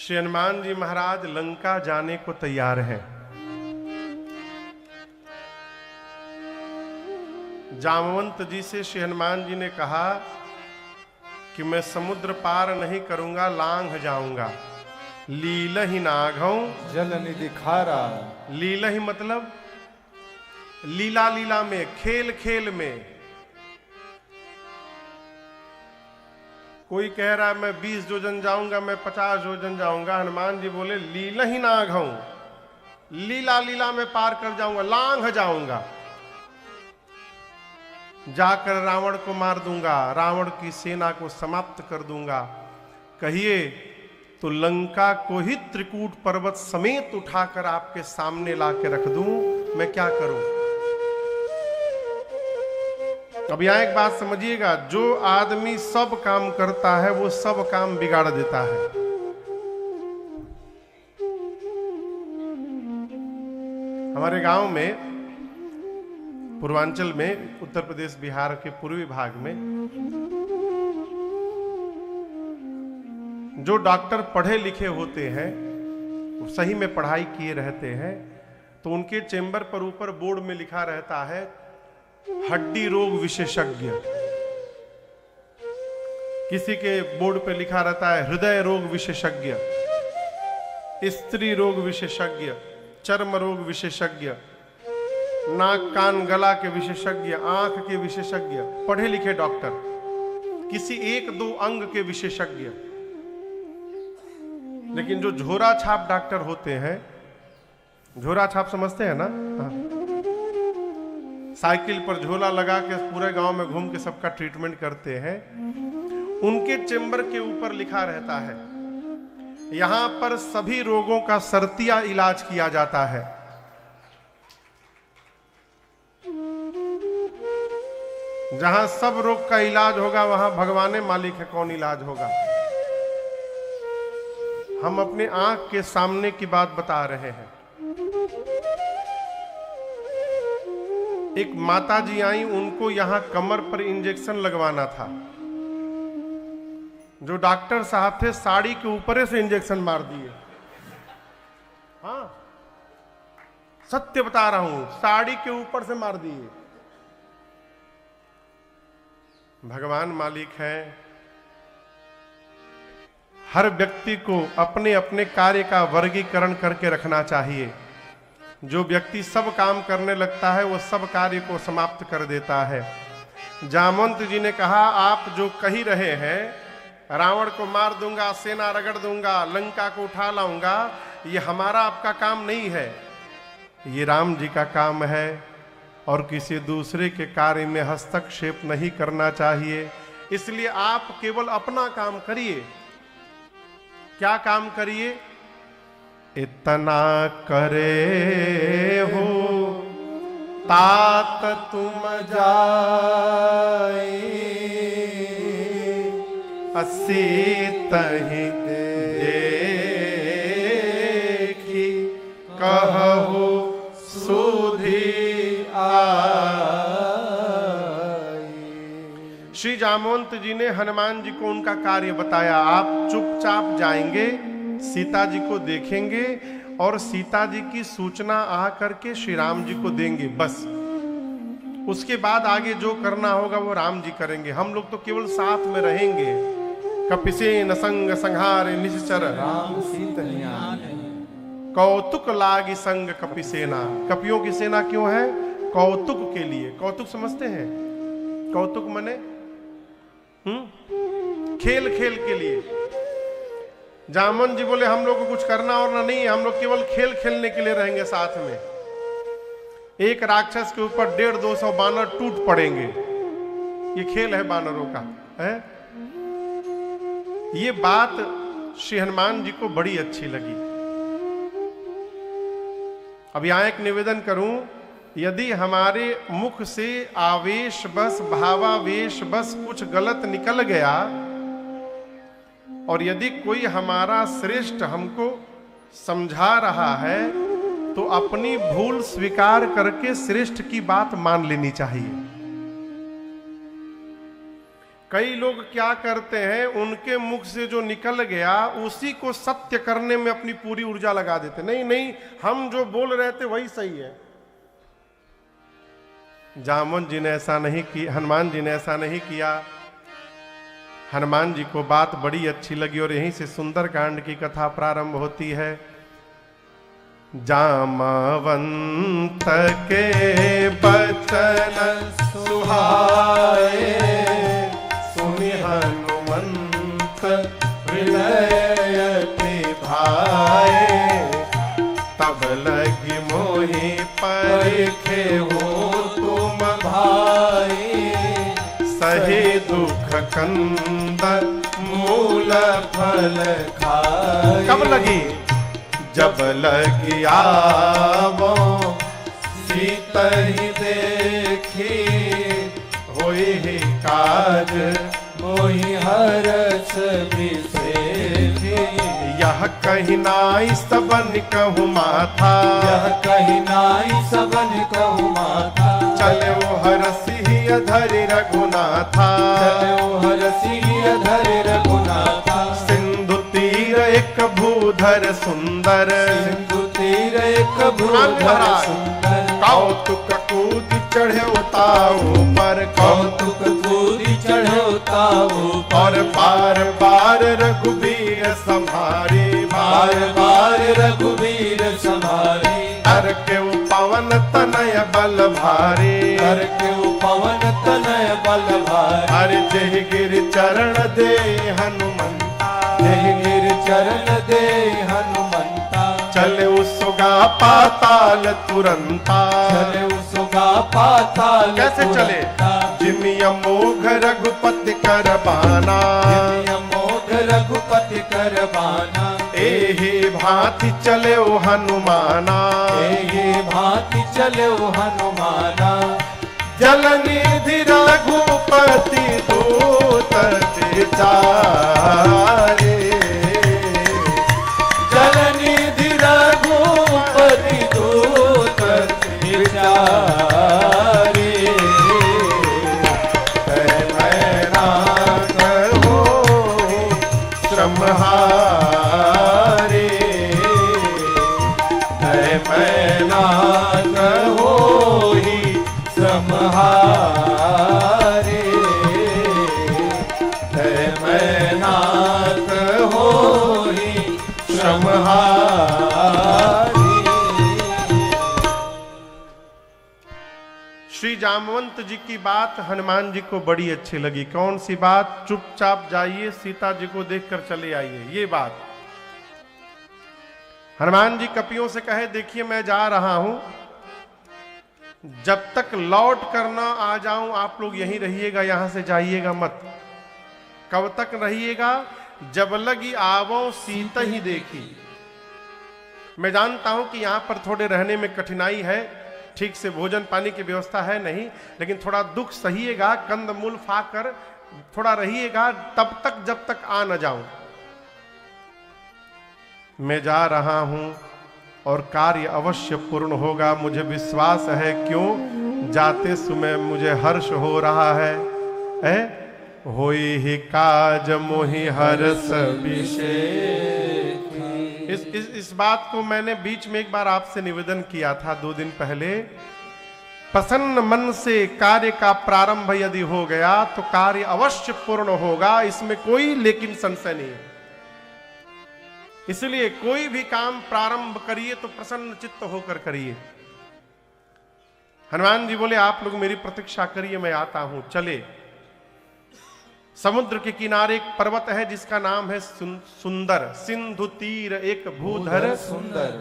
श्री हनुमान जी महाराज लंका जाने को तैयार हैं। जामवंत जी से श्री हनुमान जी ने कहा कि मैं समुद्र पार नहीं करूंगा, लांघ जाऊंगा। लीलहि नाघौ जल निधि खारा। लीलहि मतलब लीला लीला में, खेल खेल में। कोई कह रहा है मैं 20 योजन जाऊंगा, मैं 50 योजन जाऊंगा। हनुमान जी बोले लीलहि नाघौ, लीला लीला में पार कर जाऊंगा, लांघ जाऊंगा। जाकर रावण को मार दूंगा, रावण की सेना को समाप्त कर दूंगा। कहिए तो लंका को ही त्रिकूट पर्वत समेत उठाकर आपके सामने लाके रख दूं, मैं क्या करूं? अब यहां एक बात समझिएगा, जो आदमी सब काम करता है वो सब काम बिगाड़ देता है। हमारे गांव में, पूर्वांचल में, उत्तर प्रदेश बिहार के पूर्वी भाग में जो डॉक्टर पढ़े लिखे होते हैं, सही में पढ़ाई किए रहते हैं, तो उनके चेंबर पर ऊपर बोर्ड में लिखा रहता है हड्डी रोग विशेषज्ञ। किसी के बोर्ड पे लिखा रहता है हृदय रोग विशेषज्ञ, स्त्री रोग विशेषज्ञ, चर्म रोग विशेषज्ञ, नाक कान गला के विशेषज्ञ, आंख के विशेषज्ञ, पढ़े लिखे डॉक्टर, किसी एक दो अंग के विशेषज्ञ। लेकिन जो झोरा छाप डॉक्टर होते हैं, झोरा छाप समझते हैं ना? हाँ। साइकिल पर झोला लगा के पूरे गांव में घूम के सबका ट्रीटमेंट करते हैं। उनके चेंबर के ऊपर लिखा रहता है यहां पर सभी रोगों का सरतिया इलाज किया जाता है। जहां सब रोग का इलाज होगा वहां भगवाने मालिक है, कौन इलाज होगा? हम अपने आंख के सामने की बात बता रहे हैं। एक माता जी आई, उनको यहां कमर पर इंजेक्शन लगवाना था। जो डॉक्टर साहब थे साड़ी के ऊपर से इंजेक्शन मार दिए। हाँ, सत्य बता रहा हूं, साड़ी के ऊपर से मार दिए। भगवान मालिक है। हर व्यक्ति को अपने अपने कार्य का वर्गीकरण करके रखना चाहिए। जो व्यक्ति सब काम करने लगता है वो सब कार्य को समाप्त कर देता है। जामवंत जी ने कहा आप जो कही रहे हैं रावण को मार दूंगा, सेना रगड़ दूंगा, लंका को उठा लाऊंगा, ये हमारा आपका काम नहीं है, ये राम जी का काम है। और किसी दूसरे के कार्य में हस्तक्षेप नहीं करना चाहिए। इसलिए आप केवल अपना काम करिए। क्या काम करिए? इतना करे हो तात तुम जाए, असी तहि देखी कहो सुधि आई। श्री जामवंत जी ने हनुमान जी को उनका कार्य बताया। आप चुपचाप जाएंगे, सीता जी को देखेंगे और सीता जी की सूचना आ करके श्री राम जी को देंगे, बस। उसके बाद आगे जो करना होगा वो राम जी करेंगे। हम लोग तो केवल साथ में रहेंगे। कपिसेन संग संहारे निश्चर राम सीतनिया, कौतुक लागी संग कपिसेना। कपियों की सेना क्यों है? कौतुक के लिए। कौतुक समझते हैं? कौतुक मने खेल खेल के लिए। जामवंत जी बोले हम लोग को कुछ करना और ना नहीं, हम लोग केवल खेल खेलने के लिए रहेंगे साथ में। एक राक्षस के ऊपर 150-200 बानर टूट पड़ेंगे। ये खेल है बानरों का, है? ये बात श्री हनुमान जी को बड़ी अच्छी लगी। अब यहां एक निवेदन करूं, यदि हमारे मुख से आवेश बस, भावावेश बस कुछ गलत निकल गया और यदि कोई हमारा श्रेष्ठ हमको समझा रहा है तो अपनी भूल स्वीकार करके श्रेष्ठ की बात मान लेनी चाहिए। कई लोग क्या करते हैं, उनके मुख से जो निकल गया उसी को सत्य करने में अपनी पूरी ऊर्जा लगा देते। नहीं नहीं, हम जो बोल रहे थे वही सही है। जामवंत जी ने ऐसा नहीं किया, हनुमान जी ने ऐसा नहीं किया। हनुमान जी को बात बड़ी अच्छी लगी और यहीं से सुंदर कांड की कथा प्रारंभ होती है। जामवंत के बचन सुहाए, सुनि हनुमंत हृदय भाए। तब लगी मोहि परिखे हो तुम भाई, सहे दुख कंद मूल फल खाए। कब लगी? जब लगी आवो सीता ही देखी, होई ही काज मोहि हरस बिसेठी। यह कहीं नाई सबन कहूँ माथा, यह कहीं नाई सबन कहूँ माथा। चले वो हरसी धरि रघुनाथा, चले वो हरसी धरि रघुनाथा। सिंधु तीर एक भूधर सुंदर, सिंधु तीर एक भूधर सुंदर। कौतुक कूद चढ़े उताऊ पर, कौतुक कूद चढ़े उताऊ और बार बार रघुबीर संभारी, बार बार रघुबीर संभारी। हर के पवन तनय बल भारी, हर के पवन तनय बल भारी। हर जय गिर चरण दे हनुमंता, जय गिर चरण दे हनुमंता। चले उसगा पाताल तुरंता, चले उसगा पाताल कैसे चले? जिमिय मोघ रघुपति कर बाना, मोघ रघुपति कर बाना। एहि भांति चले ओ हनुमाना, एहि भांति चले ओ हनुमाना। जलनिधि रघुपति दूत विचारे, जलनिधि रघुपति दूत विचारे। श्रमहारे, मैनाक होहि श्रमहारे। मैनाक होहि श्रमहारे। श्री जामवंत जी की बात हनुमान जी को बड़ी अच्छी लगी। कौन सी बात? चुपचाप जाइए, सीता जी को देखकर चले आइए, ये बात। हनुमान जी कपियों से कहे, देखिए मैं जा रहा हूं, जब तक लौट कर ना आ जाऊं आप लोग यहीं रहिएगा, यहां से जाइएगा मत। कब तक रहिएगा? जब लगी आवो सीता ही देखी। मैं जानता हूं कि यहां पर थोड़े रहने में कठिनाई है, ठीक से भोजन पानी की व्यवस्था है नहीं, लेकिन थोड़ा दुख सहिएगा, कंद मूल खाकर थोड़ा रहिएगा, तब तक जब तक आ न जाऊं। मैं जा रहा हूं और कार्य अवश्य पूर्ण होगा, मुझे विश्वास है। क्यों? जाते समय मुझे हर्ष हो रहा है। होई ही काज मोहि हर्ष विशेष। इस बात को मैंने बीच में एक बार आपसे निवेदन किया था 2 दिन पहले। प्रसन्न मन से कार्य का प्रारंभ यदि हो गया तो कार्य अवश्य पूर्ण होगा, इसमें कोई लेकिन संशय नहीं है। इसलिए कोई भी काम प्रारंभ करिए तो प्रसन्न चित्त होकर करिए। हनुमान जी बोले, आप लोग मेरी प्रतीक्षा करिए, मैं आता हूं। चले। समुद्र के किनारे एक पर्वत है जिसका नाम है सुंदर। सिंधु तीर एक भूधर सुंदर।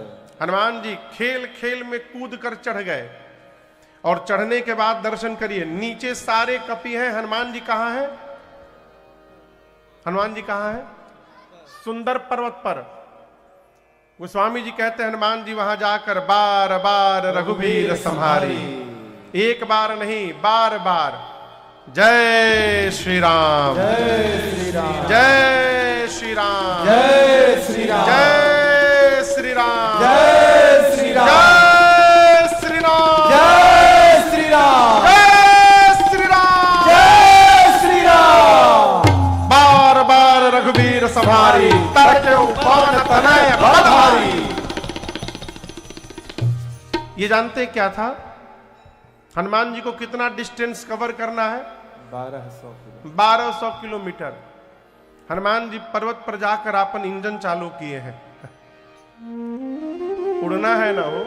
हनुमान जी खेल खेल में कूद कर चढ़ गए और चढ़ने के बाद दर्शन करिए, नीचे सारे कपि हैं। हनुमान जी कहां हैं? हनुमान जी कहां हैं? सुंदर पर्वत पर। गोस्वामी जी कहते हैं हनुमान जी वहां जाकर बार बार रघुबीर संहारी, एक बार नहीं बार बार। जय श्री राम, जय श्री राम, जय श्री राम, जय श्री राम, जय श्री राम, जय श्री राम, जय श्री राम, जय श्री राम, जय श्री राम, जय श्री राम। ये जानते क्या था? हनुमान जी को कितना डिस्टेंस कवर करना है? 1200 किलोमीटर। हनुमान जी पर्वत पर जाकर अपन इंजन चालू किए हैं। उड़ना है ना हो।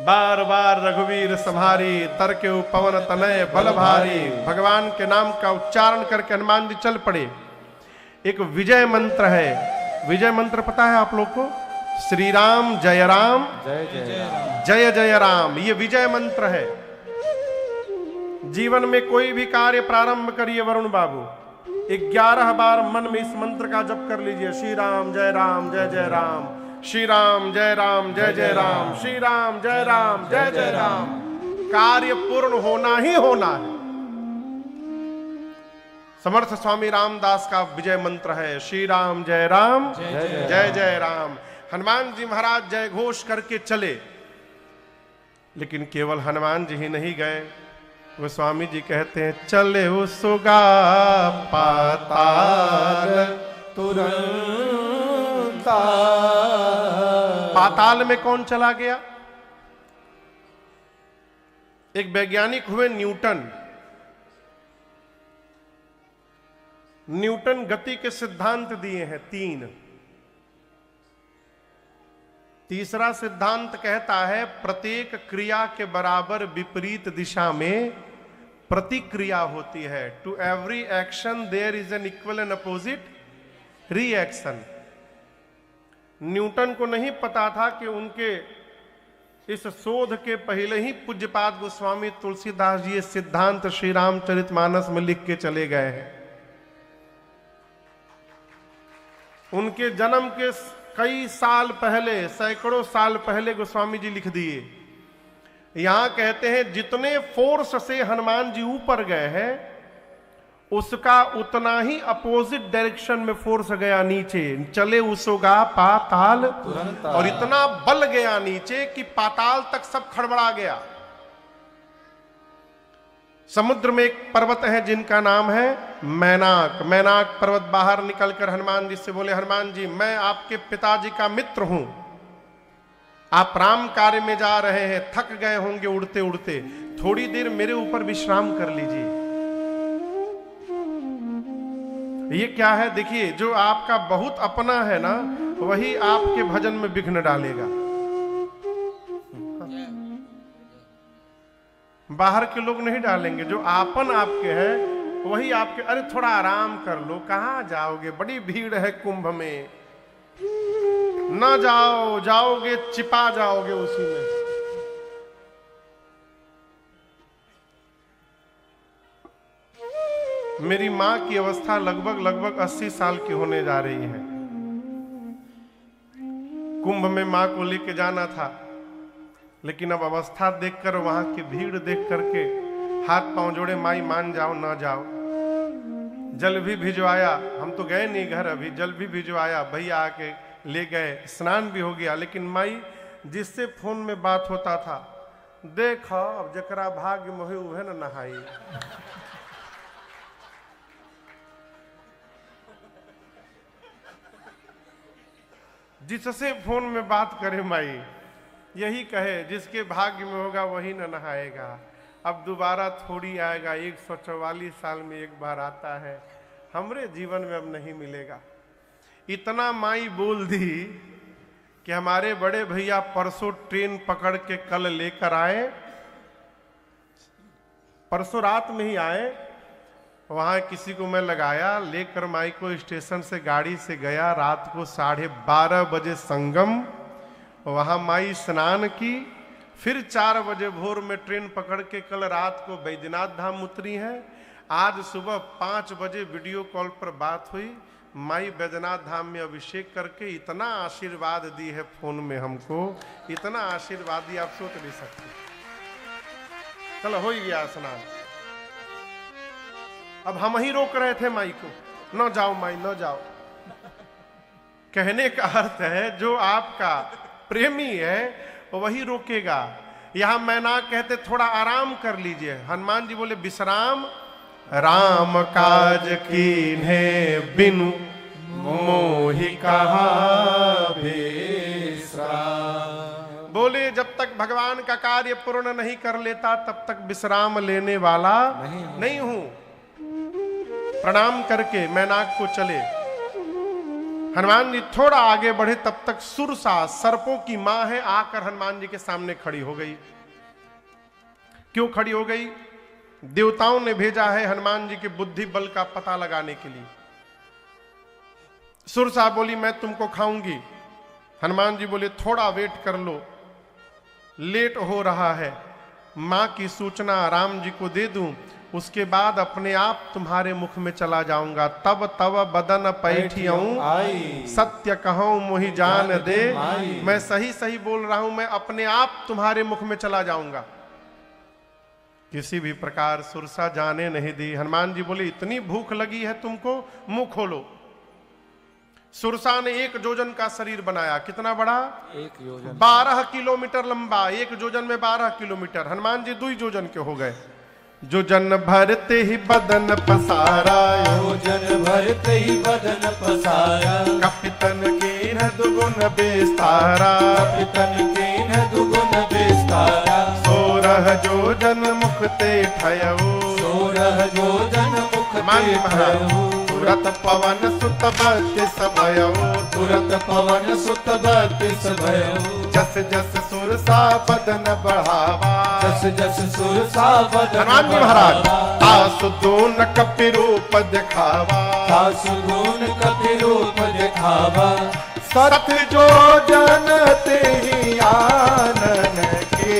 बार बार रघुवीर संहारी, तरके पवन तनय बल भारी। भगवान के नाम का उच्चारण करके हनुमान जी चल पड़े। एक विजय मंत्र है। विजय मंत्र पता है आप लोग को? श्री राम जय राम जय जय राम। जय जय राम, ये विजय मंत्र है। जीवन में कोई भी कार्य प्रारंभ करिए वरुण बाबू, 11 बार मन में इस मंत्र का जप कर लीजिए। श्री राम जय जय राम, श्री राम जय जय राम, श्री राम जय जय राम। कार्य पूर्ण होना ही होना है। समर्थ स्वामी रामदास का विजय मंत्र है श्री राम जय जय राम। हनुमान जी महाराज जय घोष करके चले, लेकिन केवल हनुमान जी ही नहीं गए। वो स्वामी जी कहते हैं चले सुगा पाताल तुरंत। पाताल में कौन चला गया? एक वैज्ञानिक हुए न्यूटन। न्यूटन गति के सिद्धांत दिए हैं 3। तीसरा सिद्धांत कहता है प्रत्येक क्रिया के बराबर विपरीत दिशा में प्रतिक्रिया होती है। To every action there is an equal and opposite reaction. Newton को नहीं पता था कि उनके इस शोध के पहले ही पूज्यपाद गोस्वामी तुलसीदास जी ये सिद्धांत श्री रामचरितमानस में लिख के चले गए हैं। उनके जन्म के कई साल पहले, सैकड़ों साल पहले गोस्वामी जी लिख दिए। यहां कहते हैं जितने फोर्स से हनुमान जी ऊपर गए हैं उसका उतना ही अपोजिट डायरेक्शन में फोर्स गया नीचे। चले उसोगा पाताल तुरंत। और इतना बल गया नीचे कि पाताल तक सब खड़बड़ा गया। समुद्र में एक पर्वत है जिनका नाम है मैनाक। मैनाक पर्वत बाहर निकलकर हनुमान जी से बोले हनुमान जी मैं आपके पिताजी का मित्र हूं, आप राम कार्य में जा रहे हैं, थक गए होंगे उड़ते उड़ते, थोड़ी देर मेरे ऊपर विश्राम कर लीजिए। ये क्या है? देखिए जो आपका बहुत अपना है ना वही आपके भजन में विघ्न डालेगा। बाहर के लोग नहीं डालेंगे, जो आपन आपके हैं वही आपके। अरे थोड़ा आराम कर लो, कहां जाओगे, बड़ी भीड़ है कुंभ में, ना जाओ, जाओगे चिपा जाओगे उसी में। मेरी मां की अवस्था लगभग 80 साल की होने जा रही है। कुंभ में मां को लेके जाना था, लेकिन अब अवस्था देखकर, वहां की भीड़ देख करके हाथ पांव जोड़े, माई मान जाओ ना जाओ। जल भी भिजवाया, हम तो गए नहीं घर अभी, जल भी भिजवाया, भैया आके ले गए, स्नान भी हो गया। लेकिन माई जिससे फोन में बात होता था, देखो अब जकरा भाग्य मोहे उहे न नहाई। जिससे फोन में बात करे माई यही कहे जिसके भाग्य में होगा वही न नहाएगा। अब दोबारा थोड़ी आएगा, 144 साल में एक बार आता है, हमरे जीवन में अब नहीं मिलेगा। इतना माई बोल दी कि हमारे बड़े भैया परसों ट्रेन पकड़ के कल लेकर आए, परसों रात में ही आए। वहां किसी को मैं लगाया, लेकर माई को स्टेशन से गाड़ी से गया। रात को 12:30 बजे संगम, वहां माई स्नान की, फिर 4 बजे भोर में ट्रेन पकड़ के कल रात को बैद्यनाथ धाम उतरी है। आज सुबह 5 बजे वीडियो कॉल पर बात हुई। माई बैद्यनाथ धाम में अभिषेक करके इतना आशीर्वाद दी है फोन में हमको, इतना आशीर्वाद दी आप सोच नहीं सकते। चलो हो ही गया स्नान। अब हम ही रोक रहे थे माई को, न जाओ माई न जाओ। कहने का अर्थ है जो आपका प्रेमी है वही रोकेगा। यहां मैना कहते थोड़ा आराम कर लीजिए, हनुमान जी बोले विश्राम राम काज कीन्हे बिनु मोहि कहा विश्राम। बोले जब तक भगवान का कार्य पूर्ण नहीं कर लेता तब तक विश्राम लेने वाला नहीं हूं। प्रणाम करके मैनाक को चले। हनुमान जी थोड़ा आगे बढ़े तब तक सुरसा, सर्पों की मां है, आकर हनुमान जी के सामने खड़ी हो गई। क्यों खड़ी हो गई? देवताओं ने भेजा है हनुमान जी के बुद्धि बल का पता लगाने के लिए। सुरसा बोली मैं तुमको खाऊंगी। हनुमान जी बोले थोड़ा वेट कर लो, लेट हो रहा है, मां की सूचना राम जी को दे दूं, उसके बाद अपने आप तुम्हारे मुख में चला जाऊंगा। तब तब बदन पैठियऊं सत्य कहूं मोहि जान दे। मैं सही सही बोल रहा हूं, मैं अपने आप तुम्हारे मुख में चला जाऊंगा। किसी भी प्रकार सुरसा जाने नहीं दी। हनुमान जी बोले इतनी भूख लगी है तुमको, मुंह खोलो। सुरसा ने 1 योजन का शरीर बनाया। कितना बड़ा? 1 योजन। 12 किलोमीटर लंबा। 1 योजन में 12 किलोमीटर। हनुमान जी 2 योजन के हो गए। योजन भरते ही बदन पसारा, योजन भरते ही बदन पसारा। कपितन के न दुगुन बेस्तारा, कपितन के न दुगुन बेस्तारा। 16 योजन मुख ते ठयऊ, 16 योजन मुख ते ठयऊ। तुरत पवन सुत बत्तीस भयऊ, तुरत पवन सुत बत्तीस भयऊ। जस जस सुरसा बदन बढ़ावा, जस जस सुरसा बदन हनुमान जी महाराज तासु दून कपि रूप दिखावा, तासु दून कपि रूप दिखावा। सत जो जन ते ही आनन के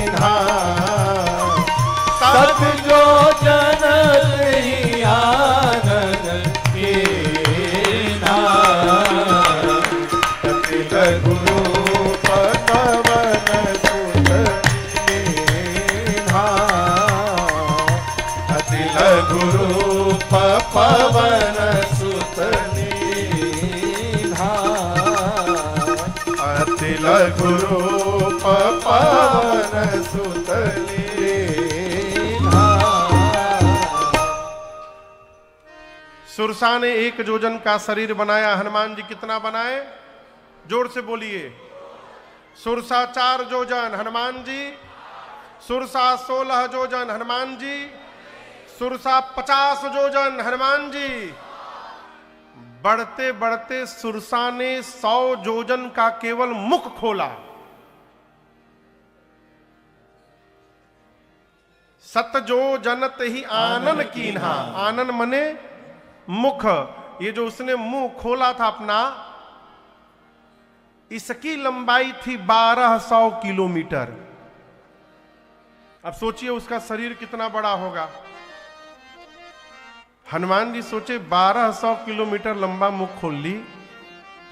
धाम, सत जो जन ते ही आनन के धाम। गुरु पवन सुत अतिल गुरु पवन सुत अतिल गुरु पवन सुत। सुरसा ने 1 योजन का शरीर बनाया। हनुमान जी कितना बनाए? जोर से बोलिए। सुरसा 4 योजन, हनुमान जी। सुरसा 16 योजन, हनुमान जी। सुरसा 50 योजन, हनुमान जी। बढ़ते बढ़ते सुरसा ने 100 योजन का केवल मुख खोला। सत जो जनत ही आनन कीन्हा। आनन मने मुख। ये जो उसने मुंह खोला था अपना, इसकी लंबाई थी 1200 किलोमीटर। अब सोचिए उसका शरीर कितना बड़ा होगा। हनुमान जी सोचे 1200 किलोमीटर लंबा मुख खोल ली,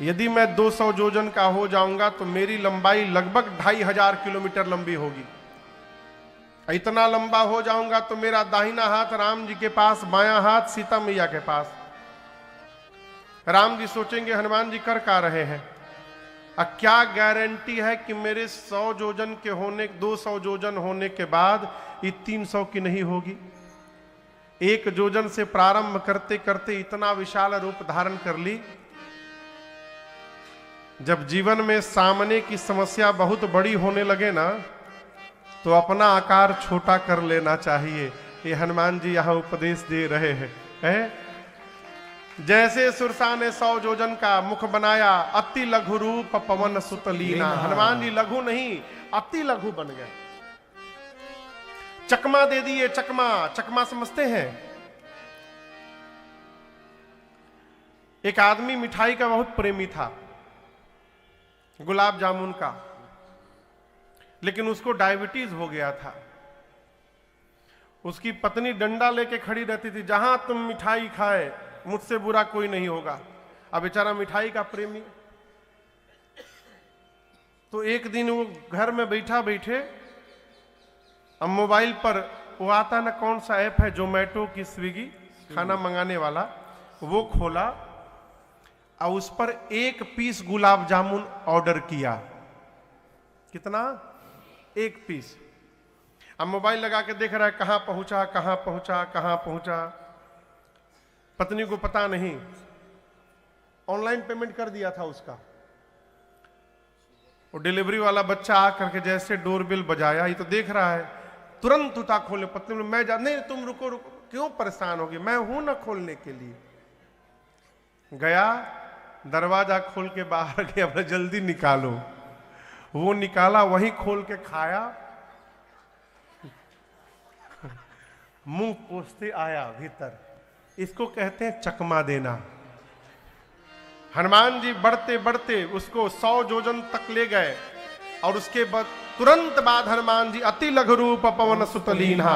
यदि मैं 200 योजन का हो जाऊंगा तो मेरी लंबाई लगभग 2500 किलोमीटर लंबी होगी। इतना लंबा हो जाऊंगा तो मेरा दाहिना हाथ राम जी के पास, बायां हाथ सीता मैया के पास। राम जी सोचेंगे हनुमान जी कर का रहे हैं। अब क्या गारंटी है कि मेरे 100 योजन के होने, 200 योजन होने के बाद ये 300 की नहीं होगी। 1 योजन से प्रारंभ करते करते इतना विशाल रूप धारण कर ली। जब जीवन में सामने की समस्या बहुत बड़ी होने लगे ना, तो अपना आकार छोटा कर लेना चाहिए। ये हनुमान जी यहां उपदेश दे रहे हैं। जैसे सुरसा ने 100 योजन का मुख बनाया, अति लघु रूप पवन सुत लीना। हनुमान जी लघु नहीं, अति लघु बन गए। चकमा दे दिए। चकमा, चकमा समझते हैं? एक आदमी मिठाई का बहुत प्रेमी था, गुलाब जामुन का, लेकिन उसको डायबिटीज हो गया था। उसकी पत्नी डंडा लेके खड़ी रहती थी, जहां तुम मिठाई खाए मुझसे बुरा कोई नहीं होगा। अब बेचारा मिठाई का प्रेमी। तो एक दिन वो घर में बैठे अब मोबाइल पर वो आता ना, कौन सा ऐप है, जोमेटो की, स्विगी, खाना मंगाने वाला, वो खोला और उस पर 1 पीस गुलाब जामुन ऑर्डर किया। कितना? 1 पीस। अब मोबाइल लगा के देख रहा है कहां पहुंचा, कहां पहुंचा, कहां पहुंचा। पत्नी को पता नहीं, ऑनलाइन पेमेंट कर दिया था उसका। वो डिलीवरी वाला बच्चा आकर के जैसे डोरबेल बजाया, ये तो देख रहा है, तुरंत उठा खोले। पत्नी बोले मैं जा, नहीं तुम रुको रुको, क्यों परेशान होगी, मैं हूं ना खोलने के लिए। गया, दरवाजा खोल के बाहर गया, बोले जल्दी निकालो। वो निकाला, वहीं खोल के खाया, मुंह पोंछते आया भीतर। इसको कहते हैं चकमा देना। हनुमान जी बढ़ते बढ़ते उसको 100 योजन तक ले गए और उसके बाद तुरंत बाद हनुमान जी अति लघु रूप पवन सुत लीन्हा,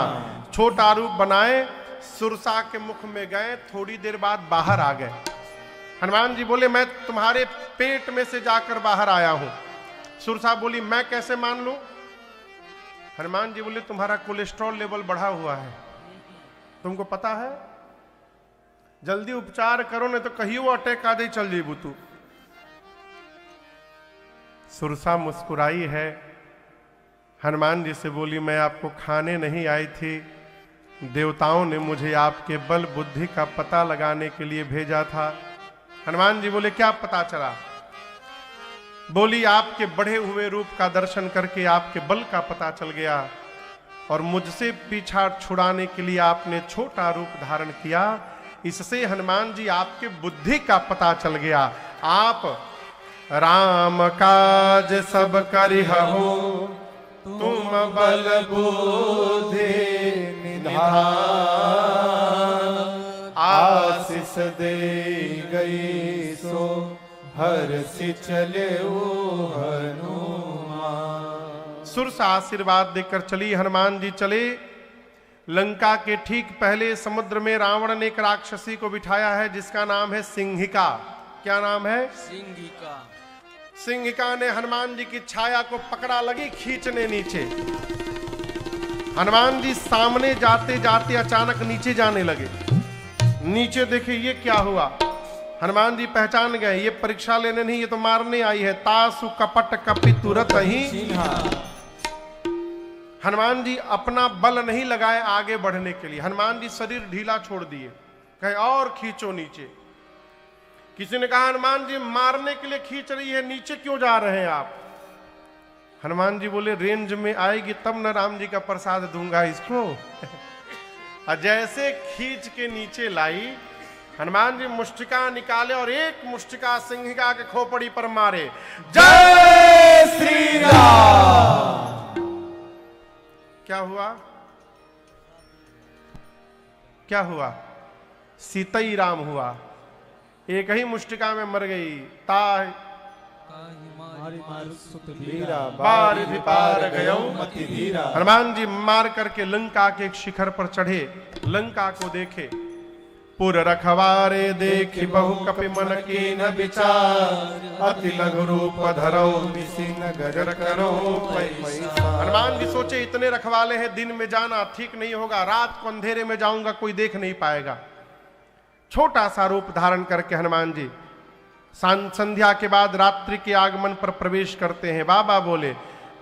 छोटा रूप बनाए, सुरसा के मुख में गए। थोड़ी देर बाद बाहर आ गए। हनुमान जी बोले मैं तुम्हारे पेट में से जाकर बाहर आया हूं। सुरसा बोली मैं कैसे मान लूं? हनुमान जी बोले तुम्हारा कोलेस्ट्रॉल लेवल बढ़ा हुआ है, तुमको पता है, जल्दी उपचार करो नहीं तो कहीं वो अटैक आ जाए, चल जेबू तू। सुरसा मुस्कुराई है, हनुमान जी से बोली मैं आपको खाने नहीं आई थी, देवताओं ने मुझे आपके बल बुद्धि का पता लगाने के लिए भेजा था। हनुमान जी बोले क्या पता चला? बोली आपके बढ़े हुए रूप का दर्शन करके आपके बल का पता चल गया और मुझसे पीछा छुड़ाने के लिए आपने छोटा रूप धारण किया, इससे हनुमान जी आपके बुद्धि का पता चल गया। आप राम काज सब करिहु, तुम बल बुद्धि निधान, आशीष दे गई सो हर्षि चले हनुमान। सुरसा आशीर्वाद देकर चली। हनुमान जी चले। लंका के ठीक पहले समुद्र में रावण ने एक राक्षसी को बिठाया है जिसका नाम है सिंहिका। क्या नाम है? सिंहिका। सिंहिका ने हनुमान जी की छाया को पकड़ा, लगी खींचने नीचे। हनुमान जी सामने जाते जाते अचानक नीचे जाने लगे। नीचे देखे ये क्या हुआ? हनुमान जी पहचान गए, ये परीक्षा लेने नहीं, ये तो मारने आई है। तासु कपट कपि तुरत ही। हनुमान जी अपना बल नहीं लगाए आगे बढ़ने के लिए। हनुमान जी शरीर ढीला छोड़ दिए, कहे और खींचो नीचे। किसी ने कहा हनुमान जी मारने के लिए खींच रही है, नीचे क्यों जा रहे हैं आप? हनुमान जी बोले रेंज में आएगी तब न राम जी का प्रसाद दूंगा इसको। और जैसे खींच के नीचे लाई, हनुमान जी मुष्टिका निकाले और एक मुष्टिका सिंहिका के खोपड़ी पर मारे। जय श्री राम। क्या हुआ? क्या हुआ? सीतई राम हुआ। एक ही मुष्टिका में मर गई। ताहि बारिधि पार गयो मति धीरा। हनुमान जी मार करके लंका के एक शिखर पर चढ़े, लंका को देखे। पुर रखवारे देखि बहु कपि मन कीन विचार, अति लघु रूप धरौ निसिन गजर करो पैसा। हनुमान जी सोचे इतने रखवाले हैं, दिन में जाना ठीक नहीं होगा, रात को अंधेरे में जाऊंगा कोई देख नहीं पाएगा। छोटा सा रूप धारण करके हनुमान जी संध्या के बाद रात्रि के आगमन पर प्रवेश करते हैं। बाबा बोले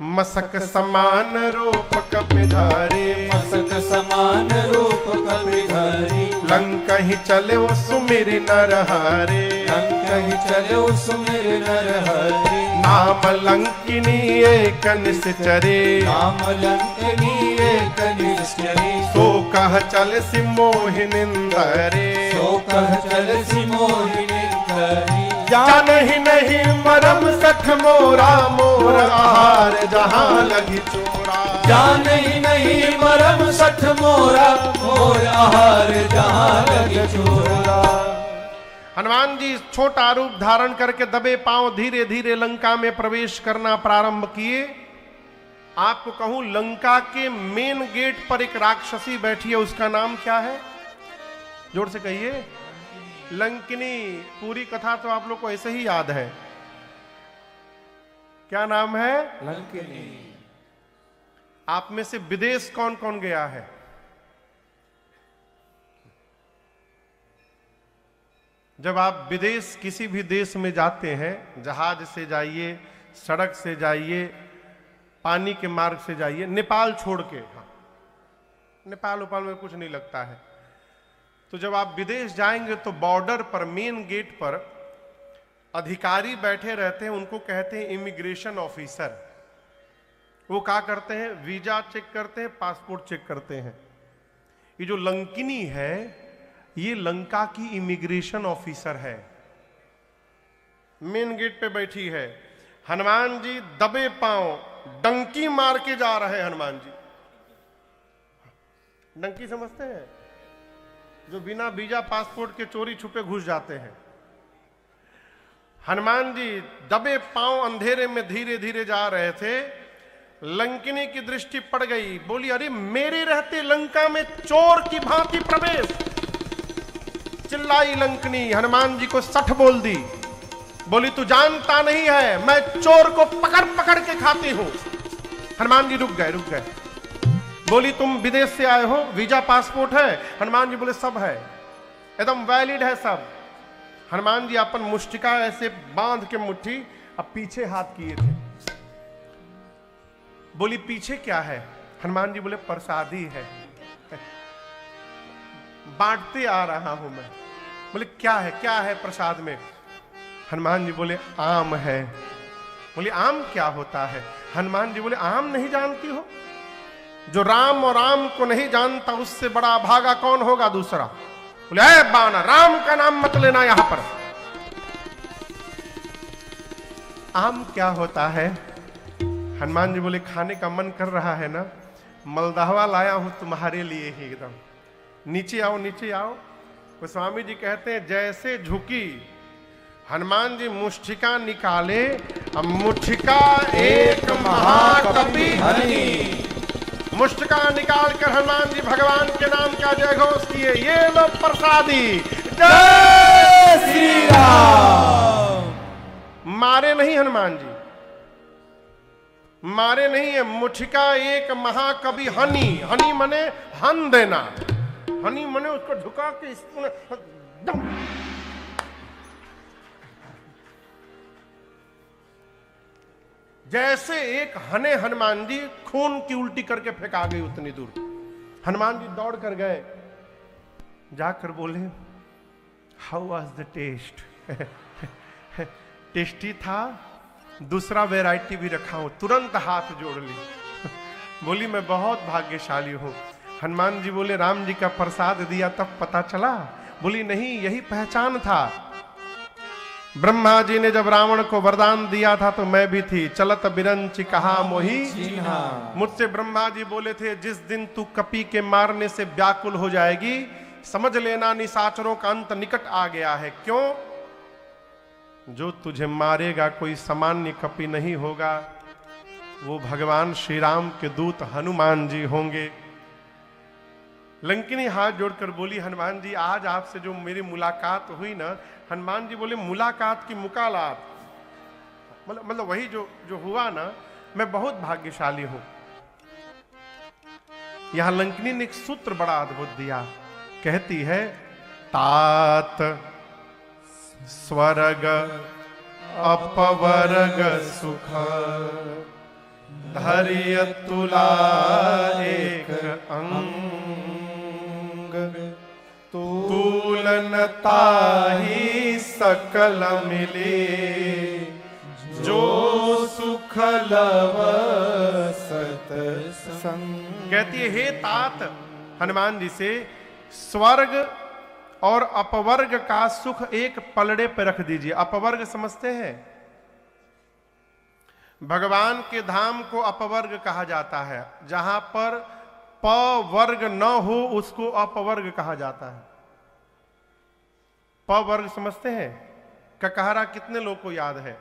मसक समान रूप कपिधारी, मसक समान रूप कपिधारी। लंका ही चले वो सुमिर नरहारे, लंका ही चले वो सुमिर नरहरि। नाम लंकिनी एक निश्चरे, नाम लंकिनी एक निश्चरे। सो कह चल सि मोहिनिंदरे, सो कह चल सि मोहिनिंदरे। जान ही नहीं मरम सठ मोरा, मोर आहार जहां लगी चोरा। जान ही नहीं मरम सठ मोरा, मोर आहार जहां लगी चोरा। हनुमान जी छोटा रूप धारण करके दबे पांव धीरे धीरे लंका में प्रवेश करना प्रारंभ किए। आपको कहूं लंका के मेन गेट पर एक राक्षसी बैठी है, उसका नाम क्या है? जोर से कहिए। लंकिनी। पूरी कथा तो आप लोग को ऐसे ही याद है। क्या नाम है? लंकिनी। आप में से विदेश कौन कौन गया है? जब आप विदेश किसी भी देश में जाते हैं, जहाज से जाइए, सड़क से जाइए, पानी के मार्ग से जाइए, नेपाल छोड़ के। हाँ, नेपाल उपाल में कुछ नहीं लगता है। तो जब आप विदेश जाएंगे तो बॉर्डर पर, मेन गेट पर अधिकारी बैठे रहते हैं, उनको कहते हैं इमिग्रेशन ऑफिसर। वो क्या करते हैं? वीजा चेक करते हैं, पासपोर्ट चेक करते हैं। ये जो लंकिनी है, ये लंका की इमिग्रेशन ऑफिसर है। मेन गेट पे बैठी है। हनुमान जी दबे पांव डंकी मार के जा रहे हैं। हनुमान जी डंकी समझते हैं? जो बिना वीजा पासपोर्ट के चोरी छुपे घुस जाते हैं। हनुमान जी दबे पांव अंधेरे में धीरे धीरे जा रहे थे। लंकिनी की दृष्टि पड़ गई, बोली अरे मेरे रहते लंका में चोर की भांति प्रवेश। चिल्लाई लंकिनी, हनुमान जी को सठ बोल दी। बोली तू जानता नहीं है, मैं चोर को पकड़ पकड़ के खाती हूं। हनुमान जी रुक गए। बोली तुम विदेश से आए हो, वीजा पासपोर्ट है? हनुमान जी बोले सब है, एकदम वैलिड है सब। हनुमान जी अपन मुष्टिका ऐसे बांध के मुट्ठी अब पीछे हाथ किए थे। बोली पीछे क्या है? हनुमान जी बोले प्रसादी है, बांटते आ रहा हूं मैं। बोले क्या है प्रसाद में? हनुमान जी बोले आम है। बोले आम क्या होता है? हनुमान जी बोले आम नहीं जानती हो? जो राम और आम को नहीं जानता उससे बड़ा भागा कौन होगा दूसरा। बोले ऐ बाना, राम का नाम मत लेना यहां पर। आम क्या होता है? हनुमान जी बोले खाने का मन कर रहा है ना, मलदहवा लाया हूं तुम्हारे लिए ही एकदम। नीचे आओ। गोस्वामी जी कहते हैं जैसे झुकी, हनुमान जी मुष्टिका निकाले। अब मुष्टिका एक महाकवि हरि। मुष्टिका निकाल कर हनुमान जी भगवान के नाम का जय घोष किए। ये लो प्रसादी, जय श्री राम। मारे नहीं हनुमान जी, मारे नहीं है। मुठिका एक महाकवि हनी। हनी मने हन देना, हनी मने उसको झुका के इसको दम। जैसे एक हने हनुमान जी खून की उल्टी करके फेंका गई उतनी दूर। हनुमान जी दौड़ कर गए, जाकर बोले how was the taste? Tasty था, दूसरा वैरायटी भी रखा हूं। तुरंत हाथ जोड़ ली। बोली मैं बहुत भाग्यशाली हूं। हनुमान जी बोले राम जी का प्रसाद दिया तब पता चला? बोली नहीं, यही पहचान था। ब्रह्मा जी ने जब रावण को वरदान दिया था तो मैं भी थी। चलत बिरंच कहा मोही। मुझसे ब्रह्मा जी बोले थे जिस दिन तू कपी के मारने से व्याकुल हो जाएगी, समझ लेना निशाचरों का अंत निकट आ गया है। क्यों? जो तुझे मारेगा कोई सामान्य कपी नहीं होगा, वो भगवान श्री राम के दूत हनुमान जी होंगे। लंकिनी हाथ जोड़कर बोली हनुमान जी आज आपसे जो मेरी मुलाकात हुई ना। हनुमान जी बोले मुलाकात की मुकालात, मतलब वही जो हुआ ना, मैं बहुत भाग्यशाली हूं। यहां लंकिनी ने एक सूत्र बड़ा अद्भुत दिया। कहती है तात स्वर्ग अपवर्ग सुख धैर्य तुला एक अंग तुलनता ही सकल मिले जो सुख लव सत्संग। कहती है हे तात हनुमान जी से, स्वर्ग और अपवर्ग का सुख एक पलड़े पर रख दीजिए। अपवर्ग समझते हैं? भगवान के धाम को अपवर्ग कहा जाता है। जहां पर प वर्ग न हो उसको अपवर्ग कहा जाता है। प वर्ग समझते हैं? ककहरा कितने लोग को याद है?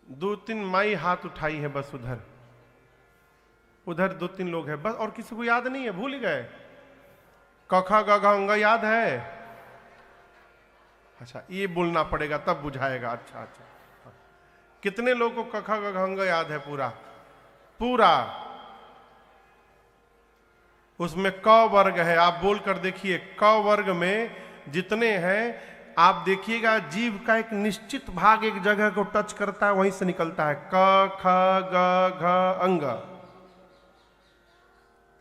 2-3 माई हाथ उठाई है बस। उधर 2-3 लोग हैं बस, और किसी को याद नहीं है, भूल गए। कखा गघ अंग याद है? अच्छा, ये बोलना पड़ेगा तब बुझाएगा। अच्छा, कितने लोगों को कखा गघ अंग याद है? पूरा उसमें क वर्ग है। आप बोल कर देखिए, क वर्ग में जितने हैं आप देखिएगा, जीव का एक निश्चित भाग एक जगह को टच करता है, वहीं से निकलता है। क ख ग घ अंग।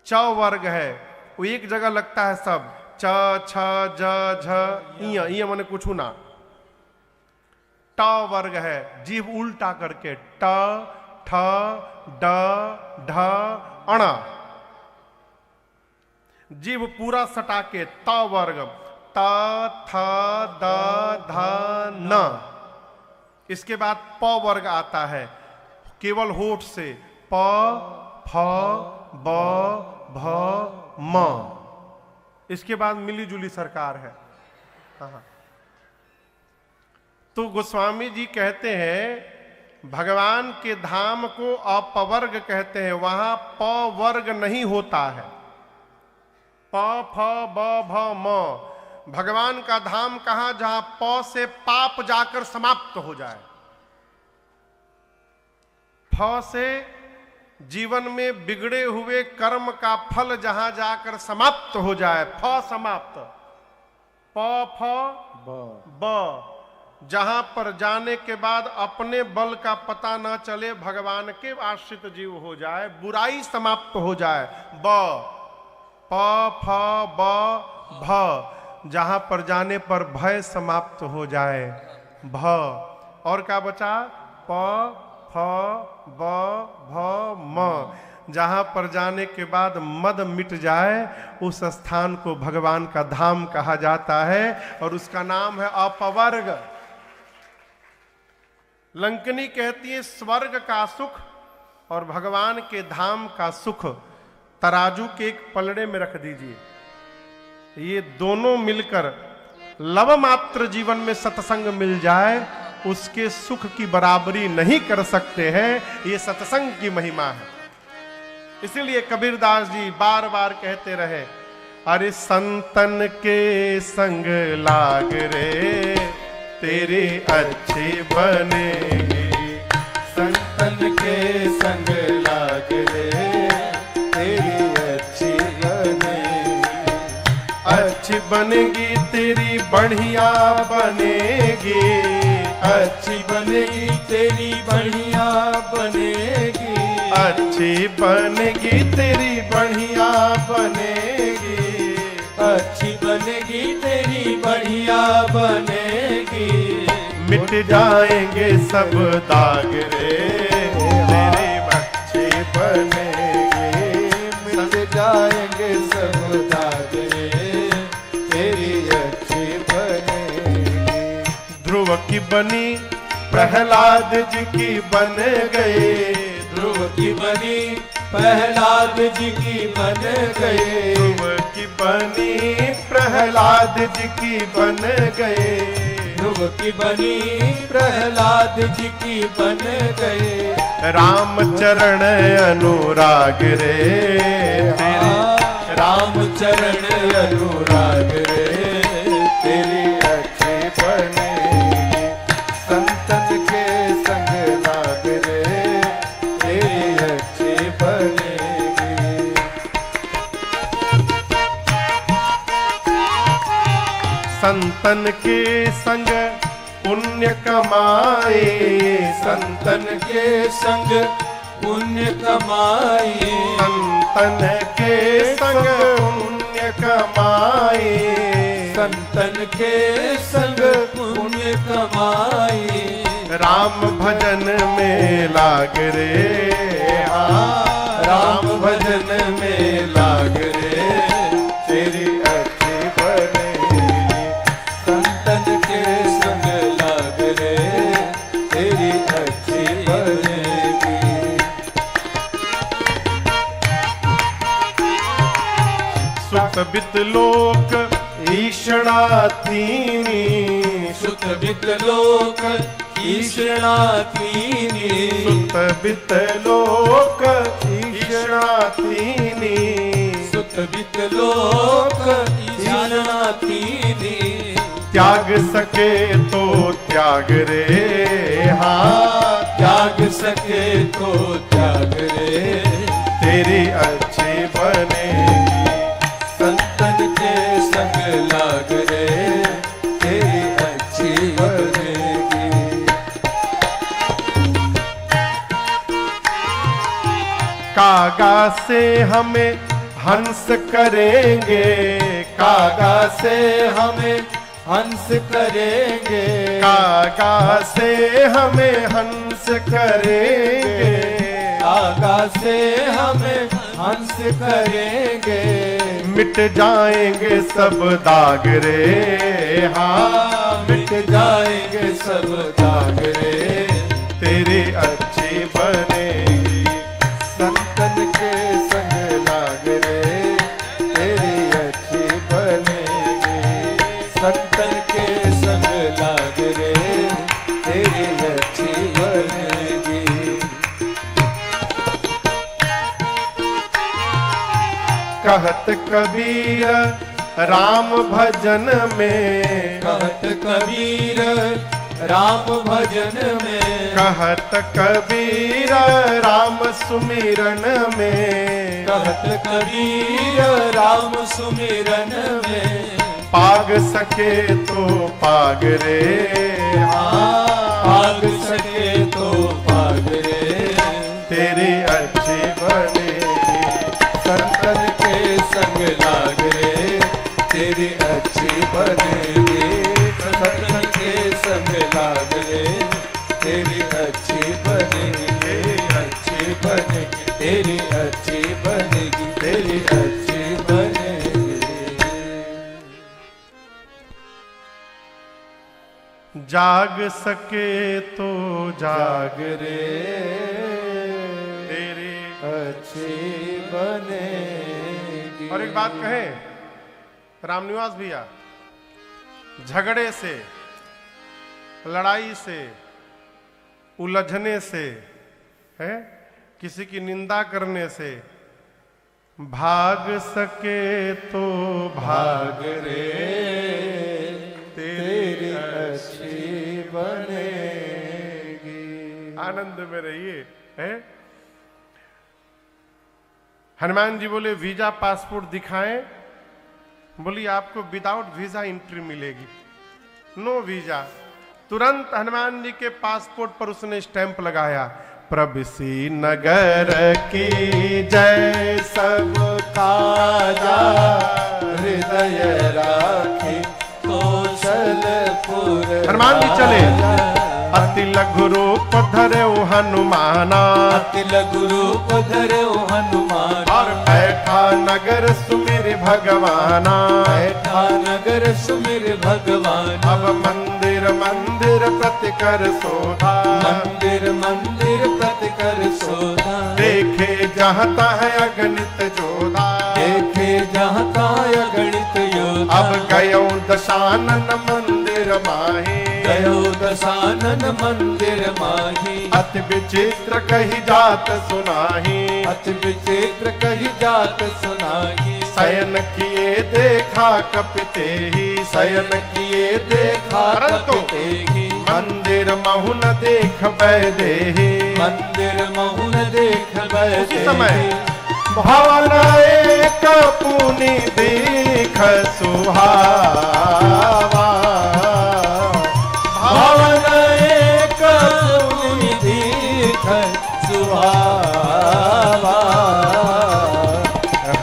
च वर्ग है, वो एक जगह लगता है सब। च छ ज झ इया इया माने कुछ ना। ट वर्ग है, जीभ उल्टा करके ट ठ ड ढ अण। जीभ पूरा सटा के त वर्ग त थ द ध न। इसके बाद प वर्ग आता है केवल होठ से प फ ब भ म। इसके बाद मिली जुली सरकार है। तो गोस्वामी जी कहते हैं भगवान के धाम को अपवर्ग कहते हैं, वहां प वर्ग नहीं होता है। प फ ब भ म भगवान का धाम कहां, जहां प से पाप जाकर समाप्त हो जाए, फ से जीवन में बिगड़े हुए कर्म का फल जहां जाकर समाप्त हो जाए, फ समाप्त। प फ ब जहां पर जाने के बाद अपने बल का पता न चले, भगवान के आश्रित जीव हो जाए, बुराई समाप्त हो जाए। ब प फ ब भ जहां पर जाने पर भय समाप्त हो जाए। भ और क्या बचा, प फ ब भ म जहां पर जाने के बाद मद मिट जाए, उस स्थान को भगवान का धाम कहा जाता है और उसका नाम है अपवर्ग। लंकनी कहती है स्वर्ग का सुख और भगवान के धाम का सुख तराजू के एक पलड़े में रख दीजिए, ये दोनों मिलकर लव मात्र जीवन में सत्संग मिल जाए, उसके सुख की बराबरी नहीं कर सकते हैं। ये सत्संग की महिमा है। इसीलिए कबीरदास जी बार बार कहते रहे, अरे संतन के संग लाग रे तेरे अच्छे बनेगी। संतन के संग लाग रे तेरी अच्छी बनेगी। अच्छी बनेगी तेरी बढ़िया बनेगी। अच्छी बनेगी तेरी बढ़िया बनेगी। अच्छी बनेगी तेरी बढ़िया बनेगी। अच्छी बनेगी तेरी बढ़िया बनेगी। मिट जाएंगे सब दाग रे तेरे अच्छे बनेगी। मिट जाएंगे सब दाग रे तेरी अच्छी बनेगी। ध्रुव की बनी प्रहलाद जी की बन गए। ध्रुव की बनी प्रहलाद जी की बन गए। ध्रुव की बनी प्रहलाद जी की बन गए। ध्रुव की बनी प्रहलाद जी की बन गए। राम चरण अनुराग रे तेरे। राम चरण अनुराग रे तेरी अच्छे बनेगी। संतन के संग लाग रे तेरी अच्छे बनेगी। संतन के संग पुण्य कमाए। संतन के संग पुण्य कमाए। संतन के संग पुण्य कमाए। संतन के संग पुण्य कमाए। राम भजन में लाग रे। राम भजन में लाग रे तेरी अच्छी बनेगी। संतन के संग लाग रे तेरी अच्छी बनेगी। सुत बित लोक ईषणातीनी। सुत बित लोक ईषणातीनी। सुत बित लोक ईषणातीनी। सुत बित लोक ईषणातीनी। त्याग सके तो त्याग रे। हाँ त्याग सके तो त्याग रे तेरी अच्छी बनेगी। संतन के संग लाग रे तेरी अच्छी बनेगी। कागा से हमें हंस करेंगे। कागा से हमें हंस करेंगे, कागा से हमें हंस करेंगे, कागा से हमें हंस करेंगे। मिट जाएंगे सब दाग रे, हाँ मिट जाएंगे सब दाग रे, तेरी अच्छी बनेगी संतन के संग लाग रे, तेरी अच्छी बनेगी संतन के संग लाग रे, तेरी अच्छी बनेगी। कहत कबीर राम भजन में, कहत कबीर राम भजन में, कहत कबीर राम सुमिरन में, कहत कबीर राम सुमिरन में। पाग सके तो पाग रे, पाग सके तो पाग रे, तेरी अच्छी बनेगी संतन के संग लाग रे, तेरी अच्छी बनेगी संतन के संग लाग रे, तेरी अच्छी बनेगी, तेरी अच्छी बनेगी, तेरी अच्छी बनेगी, तेरी अच्छी बनेगी। जाग सके तो जाग जाग रे, तेरी। अच्छी बनेगी। और एक बात कहें रामनिवास भैया, झगड़े से, लड़ाई से, उलझने से, है किसी की निंदा करने से भाग सके तो भाग रे, तेरी अच्छी बनेगी। आनंद में रहिए, है। हनुमान जी बोले वीजा पासपोर्ट दिखाएं, बोली आपको विदाउट वीजा एंट्री मिलेगी, नो वीजा। तुरंत हनुमान जी के पासपोर्ट पर उसने स्टैंप लगाया, प्रभसी नगर की जय सब काजा हृदय राखी कौशलपुर। हनुमान जी चले, अति लघु रूप धरे हनुमाना, अति लघु रूप धरे हनुमान। और बैठा नगर सुमिर भगवाना, बैठा नगर सुमिर भगवान। अब मंदिर मंदिर प्रतिकर सोधा, मंदिर मंदिर प्रतिकर सोधा। देखे जहाँ है अगणित जोधा, देखे जहाँ अगणित योधा। अब गयो दशानन मंदिर माही, गयो दशानन मंदिर माही। अति विचित्र कही जात सुनाही, अति विचित्र कही जात सुनाही। शयन किए देखा कपिते ही, शयन किए देखा कपिते ही। मंदिर महुन देख बैदेही, मंदिर महुन देख बैदेही। उसी समय भवन एक पुनि देख सुहावा, भवन एक पुनि देख सुहावा।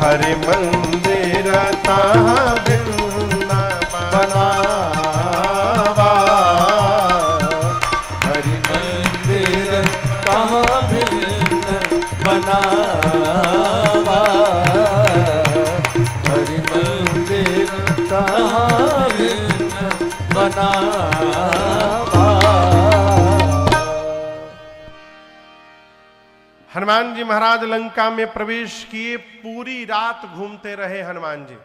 हरि मंदिर तहाँ भिन्न बनावा, हरि मंदिर कहाँ भिन्न बनावा। हरि मंदिर कहाँ भिन्न बनावा। हनुमान जी महाराज लंका में प्रवेश किए, पूरी रात घूमते रहे हनुमान जी।